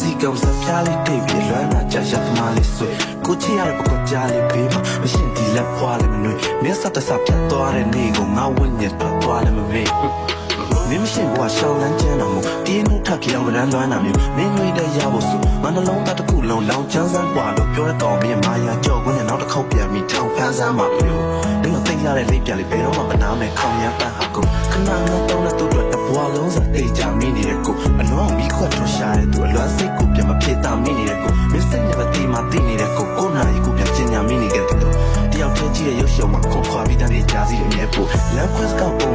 စီကောင်စပြားလေးတိတ်ပြီးလွမ်းလာကြရသမားလေးဆွေကိုချီရတဲ့ပကကြားလေးဘေးမှာမရှင်ဒီလက်ဖွာလေးမနှွေမင်းစတဲ့စပြတ်သွားတဲ့နေ့ကိုငါဝင့်ညက်သွားလည်းမမေ့မင်းမရှိဘွားရှောင်းလန်းကျန်းတော်မူတင်းနှုတ်ထက်ကြောင်ကရန်လွမ်းတာမျိုးမင်းတွေတဲ့ရဖို့ဆိုမနှလုံးသားတစ်ခုလုံးလောင်ချမ်းစမ်းပွားလို့ပြောတဲ့ကောင်မင်းမာယာကြောက်ခွင်းနဲ့နောက်တစ်ခေါက်ပြန်ပြီးထောင်ဖန်းစမ်းမှာမျိုးဒီလိုသိရတဲ့လိပ်ပြလေးဘယ်တော့မှမနာမဲ့ခေါင်ရပန်းဟာကိုခဏနဲ့တော့နဲ့တို့တဘွားလုံးစသိကြမိနေတဲ့ကိုအလွန်မိခွတ်ထွရှာတဲ့သူအလွမ်းစိတ်ကိုပြန်မဖြစ်တာမိနေတဲ့ကိုမင်းစိတ်နဲ့တီမာတီနေတဲ့ကိုနာရီကိုပြန်ကျင်ညာမိနေတဲ့သူတယောက်တည်းကြည့်တဲ့ရုပ်ရှင်မှာခွန်ခွာပြီးတန်းနေကြစီရဲ့ပို့လမ်းခွက်ကောက်ပုံ